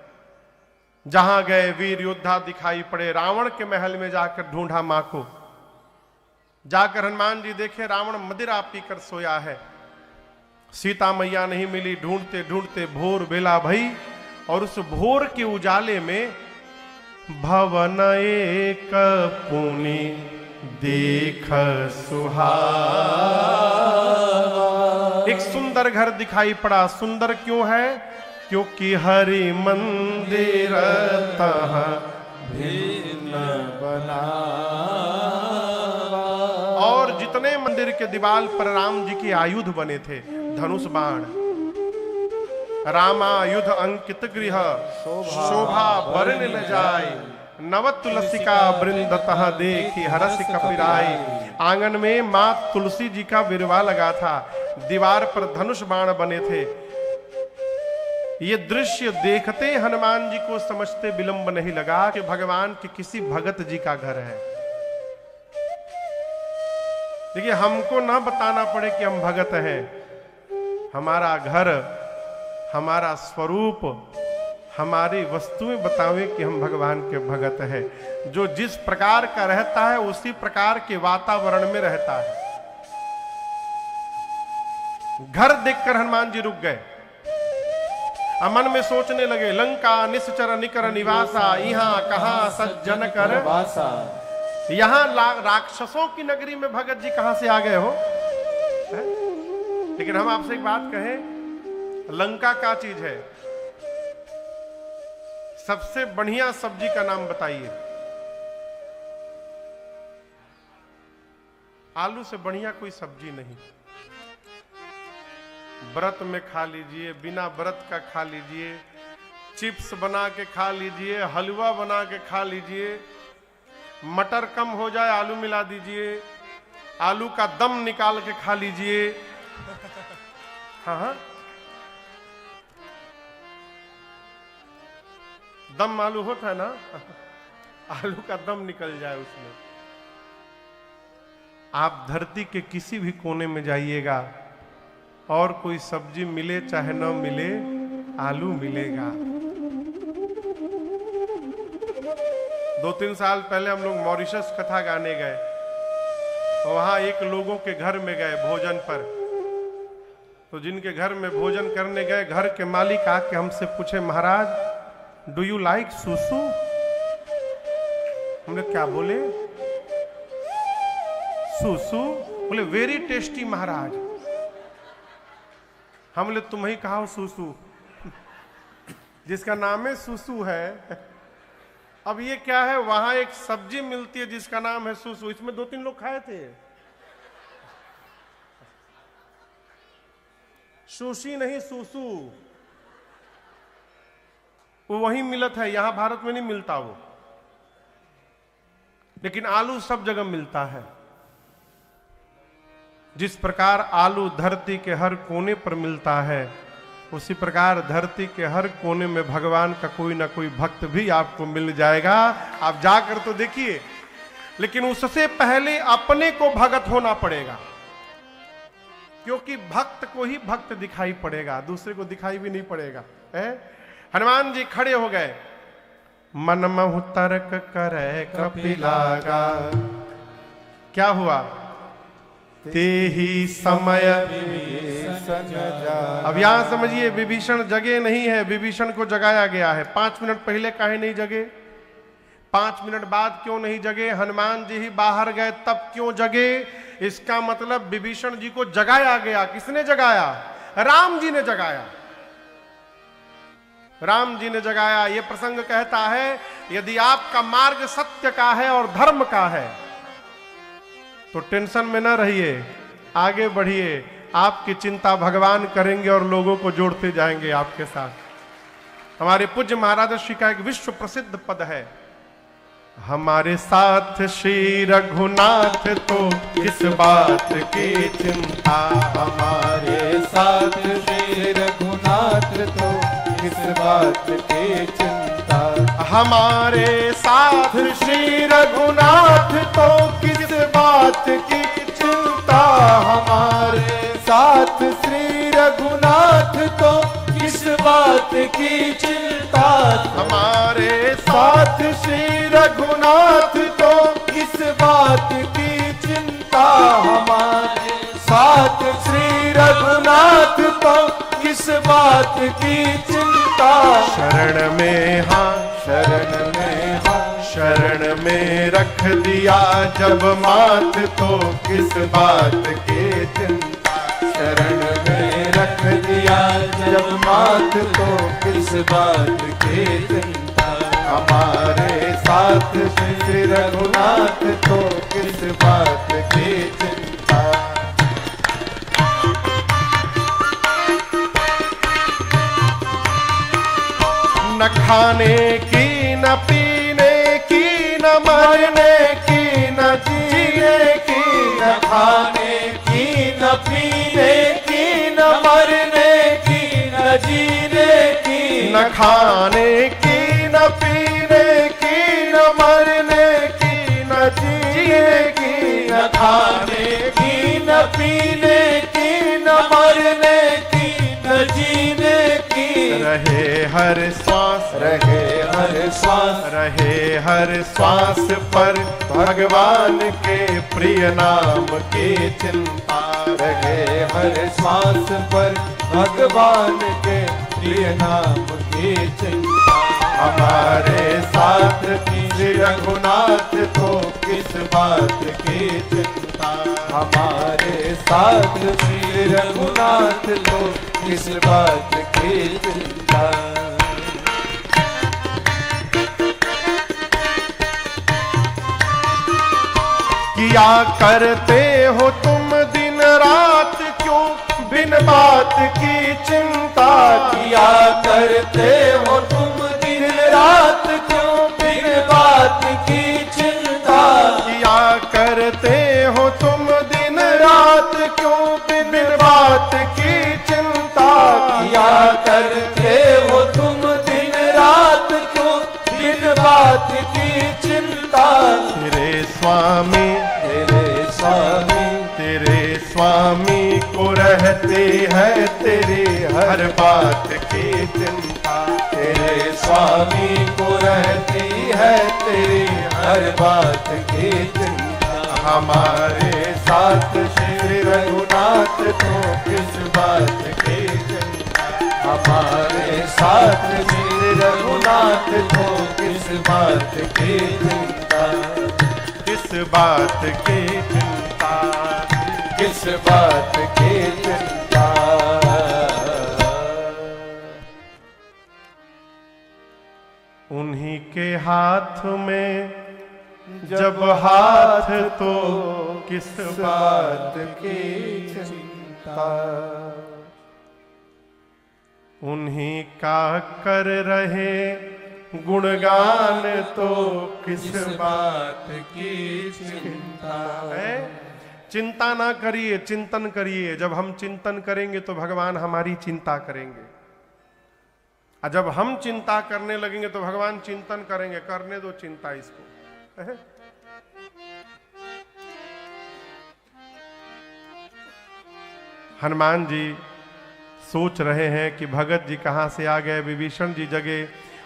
जहां गए वीर योद्धा दिखाई पड़े, रावण के महल में जाकर ढूंढा मां को, जाकर हनुमान जी देखे रावण मदिरा पीकर सोया है, सीता मैया नहीं मिली, ढूंढते ढूंढते भोर बेला भई, और उस भोर के उजाले में भवन एक पुनि देख सुहावा। एक सुंदर घर दिखाई पड़ा। सुंदर क्यों है? क्योंकि हरि मंदिर तहाँ भिन्न बनावा। और जितने मंदिर के दीवार पर राम जी के आयुध बने थे, धनुष बाण, रामायुध अंकित गृह शोभा बरन न जाय, नव तुलसिका वृंदतः देखी हरस कपिराय। आंगन में मां तुलसी जी का विरवा लगा था, दीवार पर धनुष बाण बने थे। ये दृश्य देखते हनुमान जी को समझते विलंब नहीं लगा कि भगवान के किसी भगत जी का घर है। देखिए, हमको ना बताना पड़े कि हम भगत हैं, हमारा घर, हमारा स्वरूप, हमारी वस्तुएं बतावे कि हम भगवान के भगत हैं। जो जिस प्रकार का रहता है उसी प्रकार के वातावरण में रहता है। घर देखकर हनुमान जी रुक गए, मन में सोचने लगे, लंका निश्चर निकर निवासा, यहाँ कहां सज्जन कर वासा। यहां राक्षसों की नगरी में भगत जी कहां से आ गए हो? है? लेकिन हम आपसे एक बात कहें, लंका क्या चीज है? सबसे बढ़िया सब्जी का नाम बताइए। आलू से बढ़िया कोई सब्जी नहीं। व्रत में खा लीजिए, बिना व्रत का खा लीजिए, चिप्स बना के खा लीजिए, हलवा बना के खा लीजिए, मटर कम हो जाए आलू मिला दीजिए, आलू का दम निकाल के खा लीजिए। हाँ हाँ, दम आलू होता है ना, आलू का दम निकल जाए उसमें। आप धरती के किसी भी कोने में जाइएगा और कोई सब्जी मिले चाहे न मिले, आलू मिलेगा। 2-3 साल पहले हम लोग मॉरिशस कथा गाने गए, वहां एक लोगों के घर में गए भोजन पर। तो जिनके घर में भोजन करने गए, घर के मालिक आके हमसे पूछे, महाराज डू यू लाइक सुसु? हमने क्या बोले? सुसु? बोले वेरी टेस्टी महाराज। हमने तुम ही कहा सुसु, जिसका नाम है सुसु है। अब ये क्या है? वहां एक सब्जी मिलती है जिसका नाम है सुसु, इसमें 2-3 लोग खाए थे। सुशी नहीं, सुसु। वो वहीं मिलत है, यहां भारत में नहीं मिलता वो। लेकिन आलू सब जगह मिलता है। जिस प्रकार आलू धरती के हर कोने पर मिलता है, उसी प्रकार धरती के हर कोने में भगवान का कोई ना कोई भक्त भी आपको मिल जाएगा। आप जाकर तो देखिए। लेकिन उससे पहले अपने को भगत होना पड़ेगा, क्योंकि भक्त को ही भक्त दिखाई पड़ेगा, दूसरे को दिखाई भी नहीं पड़ेगा। हनुमान जी खड़े हो गए, मन महु तर्क करे कपिलागा। क्या हुआ? ते ही समय। अब यहां समझिए, विभीषण जगे नहीं है, विभीषण को जगाया गया है। 5 मिनट पहले काहे नहीं जगे? 5 मिनट बाद क्यों नहीं जगे? हनुमान जी ही बाहर गए तब क्यों जगे? इसका मतलब विभीषण जी को जगाया गया। किसने जगाया? राम जी ने जगाया। राम जी ने जगाया। यह प्रसंग कहता है, यदि आपका मार्ग सत्य का है और धर्म का है तो टेंशन में ना रहिए, आगे बढ़िए। आपकी चिंता भगवान करेंगे और लोगों को जोड़ते जाएंगे आपके साथ। हमारे पूज्य महाराज श्री का एक विश्व प्रसिद्ध पद है, हमारे साथ श्री रघुनाथ तो किस बात की चिंता। हमारे साथ श्री रघुनाथ तो किस बात की चिंता। हमारे साथ श्री रघुनाथ तो किस बात की चिंता। हमारे साथ श्री रघुनाथ तो किस बात की चिंता। हमारे साथ श्री रघुनाथ तो किस बात की चिंता। हमारे साथ श्री रघुनाथ तो किस बात की चिंता। शरण में हाँ, शरण में हाँ, शरण में रख दिया जब माथ तो किस बात की चिंता। शरण में रख दिया जब माथ तो किस बात की चिंता। हमारे साथ श्री रघुनाथ तो किस बात की चिंता। न खाने की न पीने की न मरने की न जीने की, न खाने की न पीने की न मरने की न जीने की, न खाने की न पीने की न मरने की न जीने की, न खाने की न पीने की न मरने की न जीने की, रहे हर श्वास रहे हर श्वास रहे हर श्वास पर भगवान के प्रिय नाम की चिंता, रहे हर श्वास पर भगवान के प्रिय नाम की चिंता, हमारे साथ श्री रघुनाथ को किस बात की चिंता, हमारे साथ श्री रघुनाथ को किस बात की चिंता। किया करते हो तुम दिन रात क्यों बिन बात की चिंता, किया करते हो तुम दिन रात क्यों बिन बात की चिंता, किया करते हो तुम दिन रात क्यों बिन बात की चिंता, किया करते हो तुम दिन रात क्यों बिन बात की चिंता, तेरे स्वामी तेरे स्वामी को रहती है तेरी हर बात की चिंता, तेरे स्वामी को रहती है तेरी हर बात की चिंता, हमारे साथ श्री रघुनाथ को किस बात की चिंता, हमारे साथ श्री रघुनाथ को किस बात की चिंता, किस बात की चिंता, किस बात की चिंता। उन्हीं के हाथ में जब हाथ तो किस बात की चिंता, उन्हीं का कर रहे गुणगान तो किस बात की चिंता है। चिंता ना करिए, चिंतन करिए। जब हम चिंतन करेंगे तो भगवान हमारी चिंता करेंगे, और जब हम चिंता करने लगेंगे तो भगवान चिंतन करेंगे। करने दो चिंता इसको, है? हनुमान जी सोच रहे हैं कि भगत जी कहां से आ गए। विभीषण जी जगे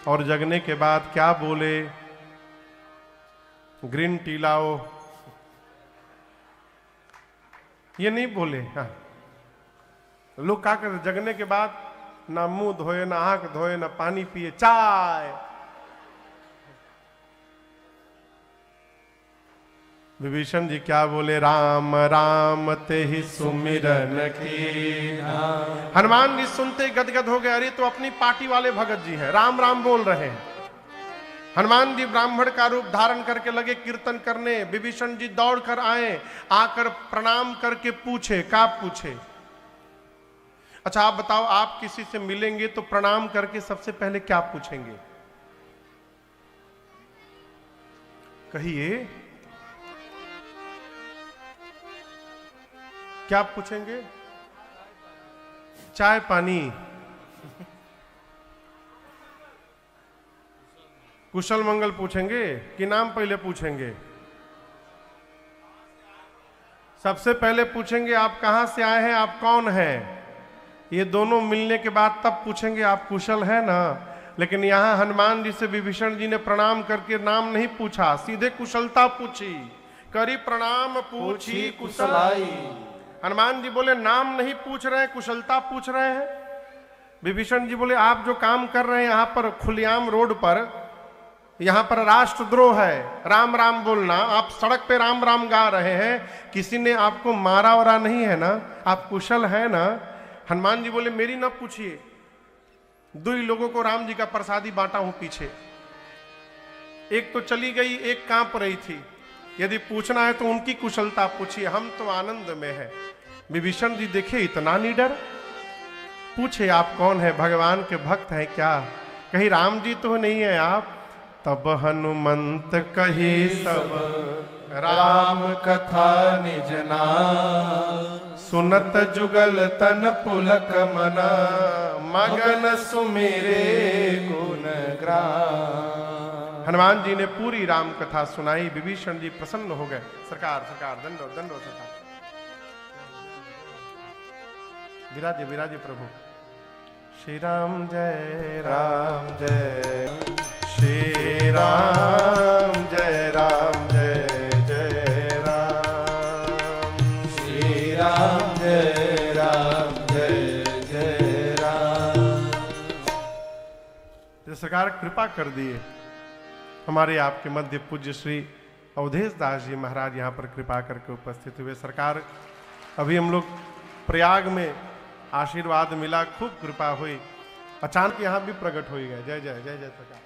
और जगने के बाद क्या बोले, ग्रीन टी लाओ, ये नहीं बोले। हाँ, लोग क्या करते, जगने के बाद ना मुंह धोए, ना आंख धोए, ना पानी पिए, चाय। विभीषण जी क्या बोले, राम राम ते ही सुमिरन की। हनुमान जी सुनते गदगद हो गए, अरे तो अपनी पार्टी वाले भगत जी हैं, राम राम बोल रहे हैं। हनुमान जी ब्राह्मण का रूप धारण करके लगे कीर्तन करने। विभीषण जी दौड़ कर आए, आकर प्रणाम करके पूछे, क्या पूछे, अच्छा आप बताओ, आप किसी से मिलेंगे तो प्रणाम करके सबसे पहले क्या पूछेंगे? कहिए, क्या पूछेंगे? चाय पानी, कुशल मंगल पूछेंगे कि नाम पहले पूछेंगे? सबसे पहले पूछेंगे आप कहां से आए हैं, आप कौन हैं। ये दोनों मिलने के बाद तब पूछेंगे आप कुशल है ना। लेकिन यहां हनुमान जी से विभीषण जी ने प्रणाम करके नाम नहीं पूछा, सीधे कुशलता पूछी। करी प्रणाम पूछी कुशलाई। हनुमान जी बोले नाम नहीं पूछ रहे हैं, कुशलता पूछ रहे हैं। विभीषण जी बोले आप जो काम कर रहे हैं यहां पर खुलेआम रोड पर, यहां पर राष्ट्रद्रोह है, राम राम बोलना, आप सड़क पे राम राम गा रहे हैं, किसी ने आपको मारा वरा नहीं है ना, आप कुशल है ना। हनुमान जी बोले मेरी ना पूछिए, 2 लोगों को राम जी का प्रसादी बांटा हूं पीछे, एक तो चली गई, एक कांप रही थी। यदि पूछना है तो उनकी कुशलता पूछिए, हम तो आनंद में है। विभीषण जी देखे इतना निडर, पूछे आप कौन है, भगवान के भक्त हैं क्या? कहीं राम जी तो नहीं है आप। तब हनुमंत कही सब राम कथा निज नाम, सुनत जुगल तन पुलक मना, मगन सुमेरे गुण ग्राम। हनुमान जी ने पूरी राम कथा सुनाई। विभीषण जी प्रसन्न हो गए। सरकार सरकार दंडो दंडो सरकार। विराजे विराजे प्रभु। श्री राम जय राम जय, श्री राम जय राम जय जय राम, श्री राम जय राम जय जय राम। तो सरकार कृपा कर दिए। हमारे आपके मध्य पूज्य श्री अवधेश दास जी महाराज यहाँ पर कृपा करके उपस्थित हुए। सरकार अभी हम लोग प्रयाग में आशीर्वाद मिला, खूब कृपा हुई, अचानक यहाँ भी प्रकट हो गए। जय जय जय जय सरकार।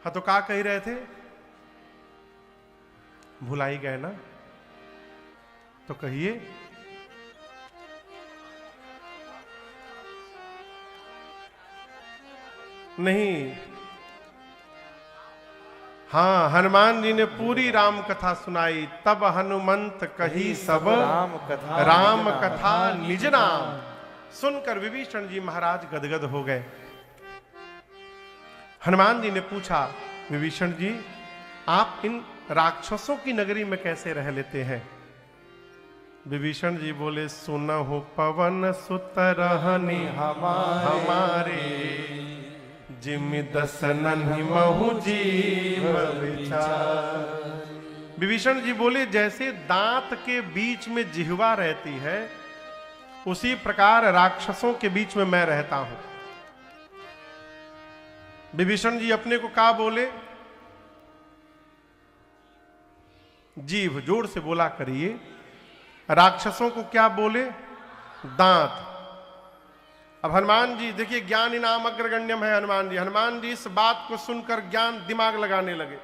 हाँ तो क्या कह रहे थे, भुलाई गए ना, तो कहिए। नहीं, हाँ, हनुमान जी ने पूरी राम कथा सुनाई। तब हनुमंत कही सब राम कथा निज नाम। सुनकर विभीषण जी महाराज गदगद हो गए। हनुमान जी ने पूछा, विभीषण जी आप इन राक्षसों की नगरी में कैसे रह लेते हैं? विभीषण जी बोले, सुनहु पवन सुत रहनि हमारे, जिमि दसनहि महु जीव विचार। विभीषण जी बोले, जैसे दांत के बीच में जिह्वा रहती है, उसी प्रकार राक्षसों के बीच में मैं रहता हूं। विभीषण जी अपने को क्या बोले? जीभ, जोर से बोला करिए। राक्षसों को क्या बोले? दांत। अब हनुमान जी देखिए, ज्ञान इनाम अग्रगण्यम है हनुमान जी। हनुमान जी इस बात को सुनकर ज्ञान दिमाग लगाने लगे।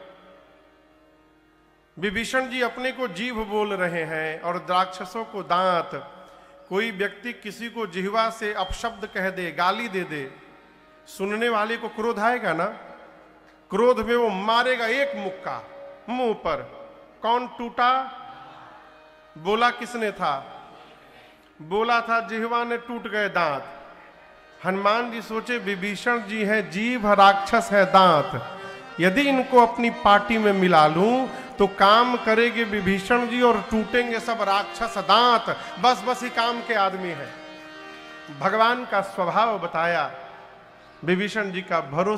विभीषण जी अपने को जीभ बोल रहे हैं और राक्षसों को दांत। कोई व्यक्ति किसी को जिह्वा से अपशब्द कह दे, गाली दे दे, सुनने वाले को क्रोध आएगा ना। क्रोध में वो मारेगा एक मुक्का मुंह पर। कौन टूटा? बोला किसने था? बोला था जिह्वा ने, टूट गए दांत। हनुमान जी सोचे, विभीषण जी हैं जीभ, राक्षस है दांत। यदि इनको अपनी पार्टी में मिला लूं तो काम करेंगे विभीषण जी और टूटेंगे सब राक्षस दांत। बस ही काम के आदमी है। भगवान का स्वभाव बताया। विभीषण जी का भरोसा